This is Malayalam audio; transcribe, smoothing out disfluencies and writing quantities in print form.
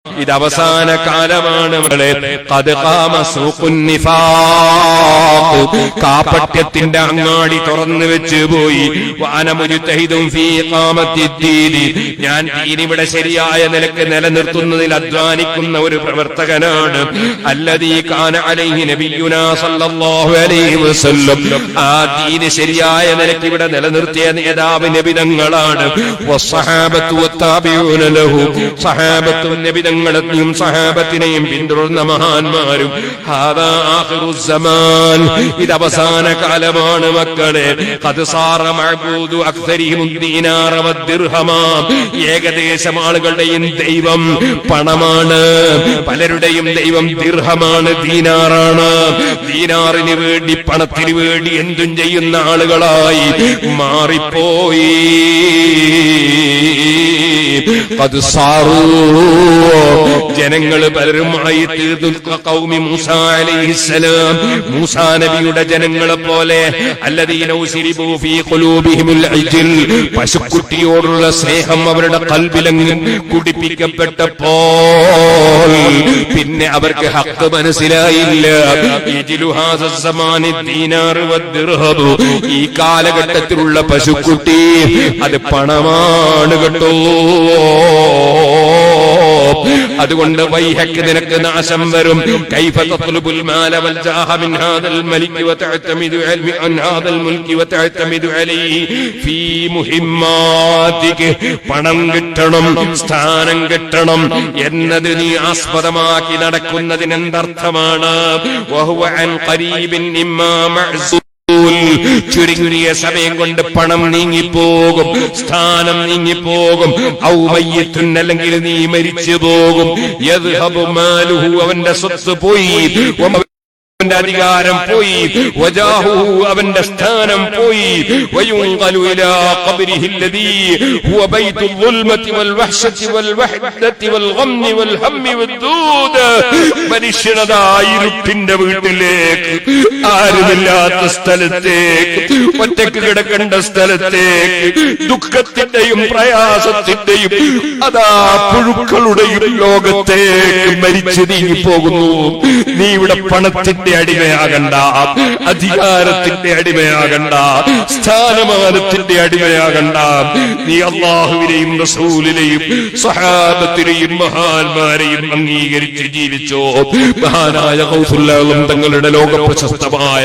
ഇത് അവസാന കാലമാണ്. കാപട്യത്തിന്റെ അങ്ങാടി തുറന്നു വെച്ച് പോയി. ഞാൻ ദീനിവിടെ ശരിയായ നിലക്ക് നിലനിർത്തുന്നതിൽ അധ്വാനിക്കുന്ന ഒരു പ്രവർത്തകനാണ്. അല്ലദീ കാന അലൈഹി നബിയുനാ സല്ലല്ലാഹു അലൈഹി വസല്ലം. ആ ദീന് ശരിയായ നിലക്ക് ഇവിടെ നിലനിർത്തിയ നേതാവ് നബിതങ്ങളാണ്. വസ്സഹാബത്തു വത്താബിഊന ലഹു. സഹാബത്തും നബിതങ്ങളെയും സഹാബത്തിനെയും പിന്തുടർന്ന മഹാന്മാരും. ഹാദാ ആഖിറുസ് സമാൻ. ഇത് അവസാന കാലമാണ് മക്കളെ. ഖദ് സാറ മഅബൂദു അക്സരിഹിം ദീനാറ വദ്ദിർഹമ. ഏകദേശം ആളുകളുടെയും ദൈവം പണമാണ്. പലരുടെയും ദൈവം ദിർഹമാണ്, ദീനാറാണ്. ദീനാറിന് വേണ്ടി, പണത്തിന് വേണ്ടി എന്തും ചെയ്യുന്ന ആളുകളായി മാറിപ്പോയി. ഖദ് സാറൂ. ജനങ്ങൾ പലരുമായി ഖൗമി മൂസാ അലൈഹിസ്സലാം. മൂസാ നബിയുടെ ജനങ്ങളെ പോലെ. അല്ലദീന ഉസ്രിബൂ ഫീ ഖുലൂബിഹിമുൽ ഇജ്ൽ. പശുക്കുട്ടിയോടുള്ള സ്നേഹം അവരുടെ ഖൽബിലങ്ങ് കുടിപ്പിക്കപ്പെട്ടപ്പോൾ പിന്നെ അവർക്ക് ഹഖ് മനസ്സിലായില്ല. ഇജ്ലു ഹാസ സമാനി ദീനാർ വദ്ദിർഹം. ഈ കാലഘട്ടത്തിലുള്ള പശുക്കുട്ടി അത് പണമാണ് കേട്ടോ. അതുകൊണ്ട് വൈഹക്ക്, നിനക്ക് നാശം വരും. കൈഫ തത്ലുബുൽ മാല വൽ ജാഹ മിൻ ഹാദൽ മലിക് വതഅതമിദു അൽമി അൻ ഹാദൽ മുൽകി വതഅതമിദു അലൈഹി ഫീ മുഹിമ്മാതിക്. പണം കിട്ടണം, സ്ഥാനം കിട്ടണം എന്നത് നീ ആസ്പദമാക്കി നടക്കുന്നതിന് എന്തർത്ഥമാണ്? വഹുവ അൻ ഖരീബിൻ ഇമ്മാ മഅ്സൂ. ചുരുങ്ങിയ സമയം കൊണ്ട് പണം നീങ്ങിപ്പോകും, സ്ഥാനം നീങ്ങിപ്പോകും. ഔ മയ്യിത്തുൻ, അല്ലെങ്കിൽ നീ മരിച്ചു പോകും. യദ്ഹബു മാലുഹു, അവന്റെ സ്വത്ത് പോയി. അവന്റെ അധികാരം പോയി. വജാഹുഹു, അവന്റെ സ്ഥാനം പോയി. വയുൻഖലു ഇലാ ഖബ്രിഹി അല്ലദീ ഹുവ ബൈതുൽ ദുൽമതി വൽ വഹ്ശതി വൽ വഹ്ദതി വൽ ഗംമി വൽ ഹമ്മി വദ്ദൂദ്. മനുഷ്യനതാ ഇരുട്ടിന്റെ വീട്ടിലേക്ക്, ആരുമില്ലാത്ത സ്ഥലത്തേക്ക്, ഒറ്റക്ക് കിടക്കേണ്ട സ്ഥലത്തേക്ക്, ദുഃഖത്തിന്റെയും പ്രയാസത്തിന്റെയും അതാ പുഴുക്കളുടെയും ലോകത്തേക്ക് മരിച്ചു നീങ്ങിപ്പോകുന്നു. നീ ഇവിടെ പണത്തിന്റെ അടിമയാകണ്ട, അധികാരത്തിന്റെ അടിമയാകണ്ട, സ്ഥാനമാനത്തിന്റെ അടിമയാകണ്ട. നീ അല്ലാഹുവിനെയും റസൂലിനെയും സ്വഹാബത്തിനെയും മഹാന്മാരെയും അംഗീകരിച്ച് ജീവിച്ചോ. മഹാനായ ഗൗസുൽ ആലം തങ്ങളുടെ ലോക പ്രശസ്തമായ